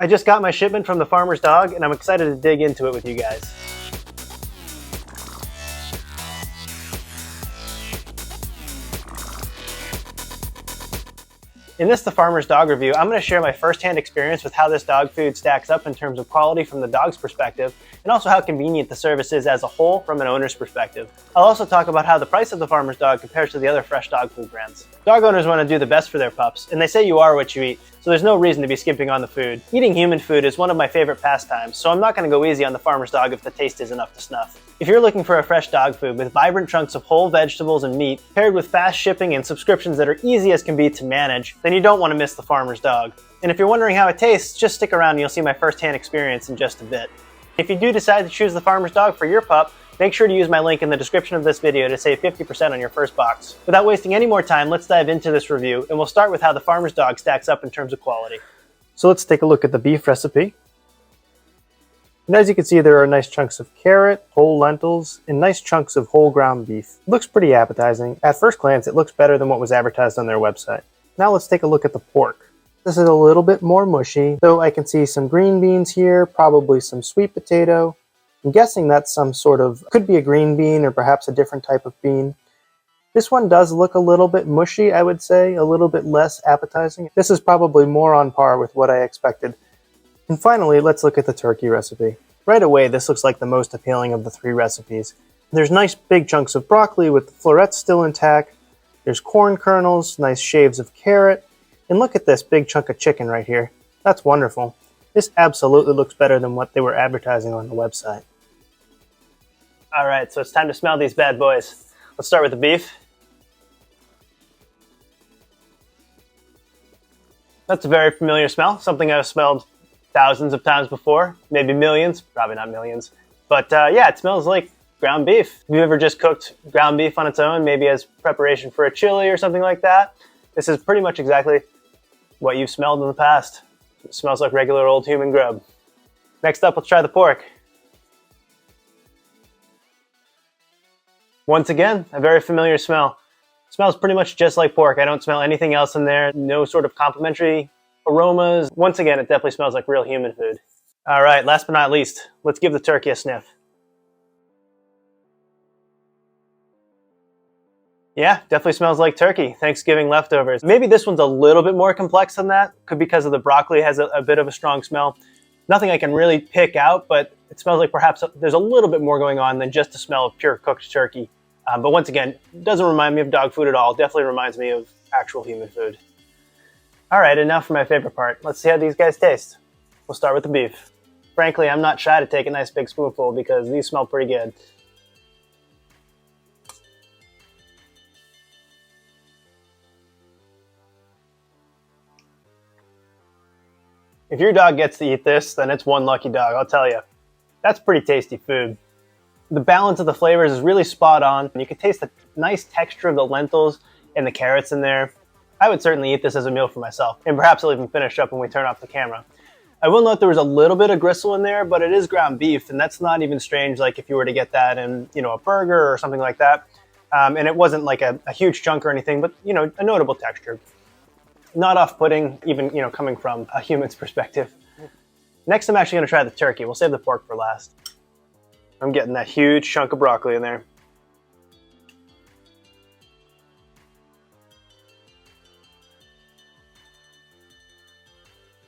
I just got my shipment from the Farmer's Dog and I'm excited to dig into it with you guys. In this The Farmer's Dog review, I'm going to share my first-hand experience with how this dog food stacks up in terms of quality from the dog's perspective, and also how convenient the service is as a whole from an owner's perspective. I'll also talk about how the price of the Farmer's Dog compares to the other fresh dog food brands. Dog owners want to do the best for their pups, and they say you are what you eat, so there's no reason to be skimping on the food. Eating human food is one of my favorite pastimes, so I'm not going to go easy on the Farmer's Dog if the taste isn't up to snuff. If you're looking for a fresh dog food with vibrant chunks of whole vegetables and meat, paired with fast shipping and subscriptions that are easy as can be to manage, then you don't want to miss the Farmer's Dog. And if you're wondering how it tastes, just stick around and you'll see my first-hand experience in just a bit. If you do decide to choose the Farmer's Dog for your pup, make sure to use my link in the description of this video to save 50% on your first box. Without wasting any more time, let's dive into this review, and we'll start with how the Farmer's Dog stacks up in terms of quality. So let's take a look at the beef recipe. And as you can see, there are nice chunks of carrot, whole lentils, and nice chunks of whole ground beef. It looks pretty appetizing. At first glance, it looks better than what was advertised on their website. Now let's take a look at the pork. This is a little bit more mushy, though I can see some green beans here, probably some sweet potato. I'm guessing that's some sort of, could be a green bean or perhaps a different type of bean. This one does look a little bit mushy, I would say, a little bit less appetizing. This is probably more on par with what I expected. And finally, let's look at the turkey recipe. Right away, this looks like the most appealing of the three recipes. There's nice big chunks of broccoli with the florets still intact. There's corn kernels, nice shaves of carrot. And look at this big chunk of chicken right here. That's wonderful. This absolutely looks better than what they were advertising on the website. All right, so it's time to smell these bad boys. Let's start with the beef. That's a very familiar smell, something I've smelled thousands of times before, maybe millions, probably not millions. But yeah, it smells like ground beef. Have you ever just cooked ground beef on its own, maybe as preparation for a chili or something like that? This is pretty much exactly what you've smelled in the past. It smells like regular old human grub. Next up, let's try the pork. Once again, a very familiar smell. It smells pretty much just like pork. I don't smell anything else in there. No sort of complementary aromas. Once again, it definitely smells like real human food. All right, last but not least, let's give the turkey a sniff. Yeah, definitely smells like turkey, Thanksgiving leftovers. Maybe this one's a little bit more complex than that. Could be because of the broccoli has a bit of a strong smell. Nothing I can really pick out, but it smells like perhaps there's a little bit more going on than just the smell of pure cooked turkey. But once again, it doesn't remind me of dog food at all. Definitely reminds me of actual human food. All right, and now for my favorite part. Let's see how these guys taste. We'll start with the beef. Frankly, I'm not shy to take a nice big spoonful because these smell pretty good. If your dog gets to eat this, then it's one lucky dog, I'll tell you. That's pretty tasty food. The balance of the flavors is really spot on. You can taste the nice texture of the lentils and the carrots in there. I would certainly eat this as a meal for myself, and perhaps I'll even finish up when we turn off the camera. I will note there was a little bit of gristle in there, but it is ground beef, and that's not even strange like if you were to get that in, a burger or something like that. And it wasn't like a huge chunk or anything, but, a notable texture. Not off-putting, even, coming from a human's perspective. Next, I'm actually going to try the turkey. We'll save the pork for last. I'm getting that huge chunk of broccoli in there.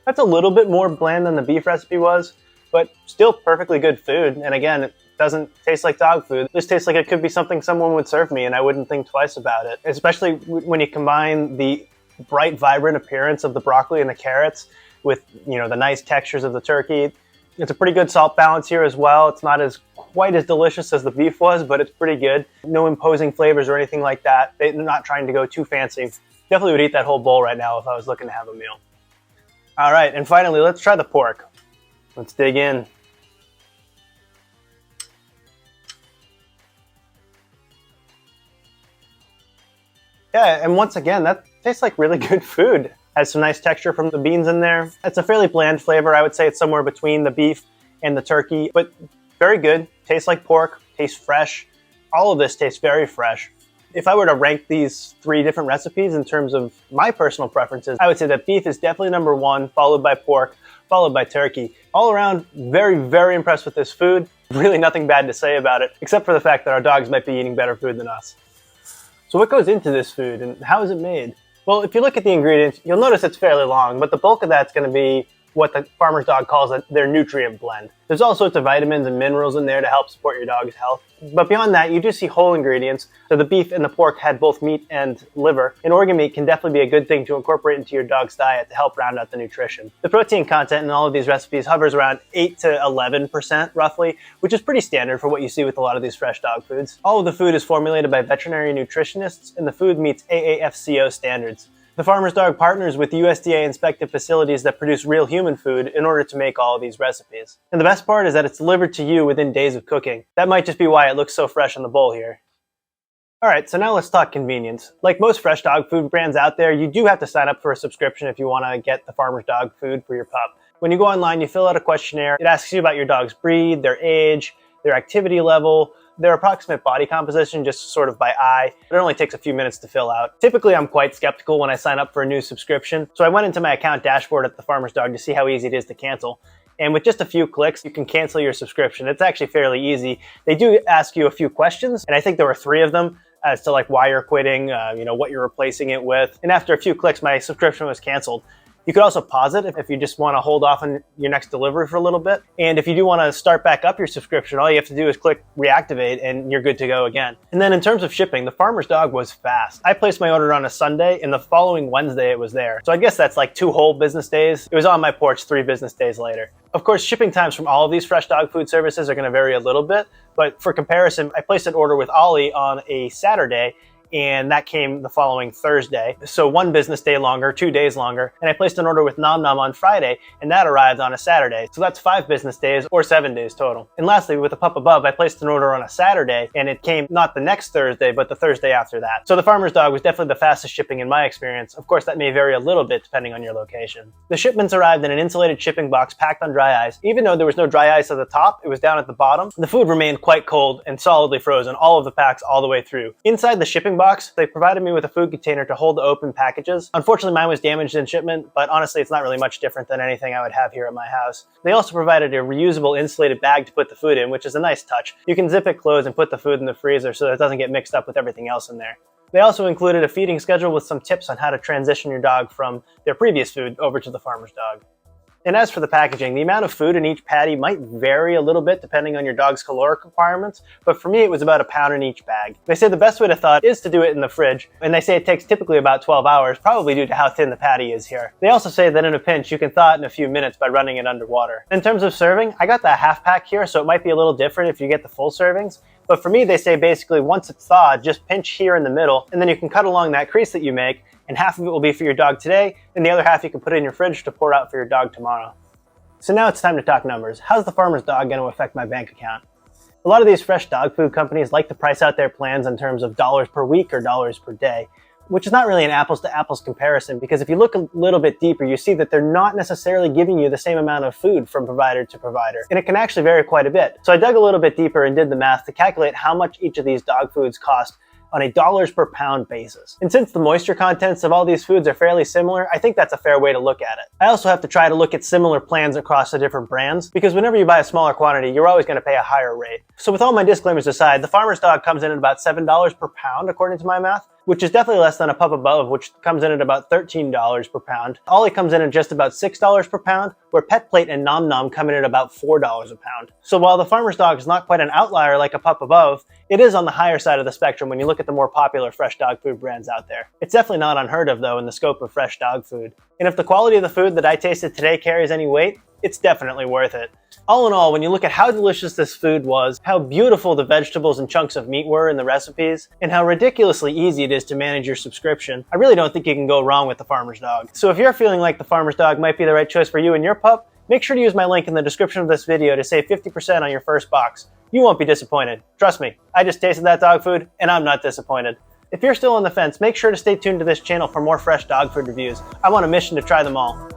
That's a little bit more bland than the beef recipe was, but still perfectly good food. And again, it doesn't taste like dog food. This tastes like it could be something someone would serve me, and I wouldn't think twice about it. Especially when you combine the bright, vibrant appearance of the broccoli and the carrots with, the nice textures of the turkey. It's a pretty good salt balance here as well. It's not quite as delicious as the beef was, but it's pretty good. No imposing flavors or anything like that. They're not trying to go too fancy. Definitely would eat that whole bowl right now if I was looking to have a meal. All right, and finally, let's try the pork. Let's dig in. Yeah, and once again, that tastes like really good food. Has some nice texture from the beans in there. It's a fairly bland flavor. I would say it's somewhere between the beef and the turkey, but very good. Tastes like pork, tastes fresh. All of this tastes very fresh. If I were to rank these three different recipes in terms of my personal preferences, I would say that beef is definitely number one, followed by pork, followed by turkey. All around, very, very impressed with this food. Really nothing bad to say about it, except for the fact that our dogs might be eating better food than us. So what goes into this food and how is it made? Well, if you look at the ingredients, you'll notice it's fairly long, but the bulk of that's going to be what the farmer's dog calls their nutrient blend. There's all sorts of vitamins and minerals in there to help support your dog's health. But beyond that, you do see whole ingredients. So the beef and the pork had both meat and liver. And organ meat can definitely be a good thing to incorporate into your dog's diet to help round out the nutrition. The protein content in all of these recipes hovers around 8 to 11% roughly, which is pretty standard for what you see with a lot of these fresh dog foods. All of the food is formulated by veterinary nutritionists, and the food meets AAFCO standards. The farmer's dog partners with USDA-inspected facilities that produce real human food in order to make all of these recipes. And the best part is that it's delivered to you within days of cooking. That might just be why it looks so fresh in the bowl here. Alright, so now let's talk convenience. Like most fresh dog food brands out there, you do have to sign up for a subscription if you want to get the farmer's dog food for your pup. When you go online, you fill out a questionnaire. It asks you about your dog's breed, their age, their activity level, their approximate body composition, just sort of by eye. It only takes a few minutes to fill out. Typically, I'm quite skeptical when I sign up for a new subscription, so I went into my account dashboard at the Farmer's Dog to see how easy it is to cancel. And with just a few clicks, you can cancel your subscription. It's actually fairly easy. They do ask you a few questions, and I think there were 3 of them as to like why you're quitting, what you're replacing it with. And after a few clicks, my subscription was canceled. You could also pause it if you just want to hold off on your next delivery for a little bit. And if you do want to start back up your subscription, all you have to do is click reactivate and you're good to go again. And then in terms of shipping, the Farmer's Dog was fast. I placed my order on a Sunday and the following Wednesday it was there. So I guess that's like 2 whole business days. It was on my porch 3 business days later. Of course, shipping times from all of these fresh dog food services are going to vary a little bit. But for comparison, I placed an order with Ollie on a Saturday, and that came the following Thursday. So 1 business day longer, 2 days longer. And I placed an order with Nom Nom on Friday, and that arrived on a Saturday. So that's 5 business days or 7 days total. And lastly, with the Pup Above, I placed an order on a Saturday, and it came not the next Thursday, but the Thursday after that. So the Farmer's Dog was definitely the fastest shipping in my experience. Of course, that may vary a little bit depending on your location. The shipments arrived in an insulated shipping box packed on dry ice. Even though there was no dry ice at the top, it was down at the bottom. The food remained quite cold and solidly frozen all of the packs all the way through. Inside the shipping box, they provided me with a food container to hold the open packages. Unfortunately, mine was damaged in shipment, but honestly, it's not really much different than anything I would have here at my house. They also provided a reusable insulated bag to put the food in, which is a nice touch. You can zip it closed and put the food in the freezer so that it doesn't get mixed up with everything else in there. They also included a feeding schedule with some tips on how to transition your dog from their previous food over to the Farmer's Dog. And as for the packaging, the amount of food in each patty might vary a little bit depending on your dog's caloric requirements, but for me it was about 1 pound in each bag. They say the best way to thaw it is to do it in the fridge, and they say it takes typically about 12 hours, probably due to how thin the patty is here. They also say that in a pinch you can thaw it in a few minutes by running it underwater. In terms of serving, I got the half pack here, so it might be a little different if you get the full servings. But for me, they say basically once it's thawed, just pinch here in the middle, and then you can cut along that crease that you make, and half of it will be for your dog today, and the other half you can put in your fridge to pour out for your dog tomorrow. So now it's time to talk numbers. How's the Farmer's Dog going to affect my bank account? A lot of these fresh dog food companies like to price out their plans in terms of dollars per week or dollars per day, which is not really an apples to apples comparison, because if you look a little bit deeper, you see that they're not necessarily giving you the same amount of food from provider to provider, and it can actually vary quite a bit. So I dug a little bit deeper and did the math to calculate how much each of these dog foods cost on a dollars per pound basis. And since the moisture contents of all these foods are fairly similar, I think that's a fair way to look at it. I also have to try to look at similar plans across the different brands, because whenever you buy a smaller quantity, you're always going to pay a higher rate. So with all my disclaimers aside, the Farmer's Dog comes in at about $7 per pound according to my math, which is definitely less than a Pup Above, which comes in at about $13 per pound. Ollie comes in at just about $6 per pound, where Pet Plate and Nom Nom come in at about $4 a pound. So while the Farmer's Dog is not quite an outlier like a Pup Above, it is on the higher side of the spectrum when you look at the more popular fresh dog food brands out there. It's definitely not unheard of, though, in the scope of fresh dog food. And if the quality of the food that I tasted today carries any weight, it's definitely worth it. All in all, when you look at how delicious this food was, how beautiful the vegetables and chunks of meat were in the recipes, and how ridiculously easy it is to manage your subscription, I really don't think you can go wrong with the Farmer's Dog. So if you're feeling like the Farmer's Dog might be the right choice for you and your pup, make sure to use my link in the description of this video to save 50% on your first box. You won't be disappointed. Trust me, I just tasted that dog food, and I'm not disappointed. If you're still on the fence, make sure to stay tuned to this channel for more fresh dog food reviews. I'm on a mission to try them all.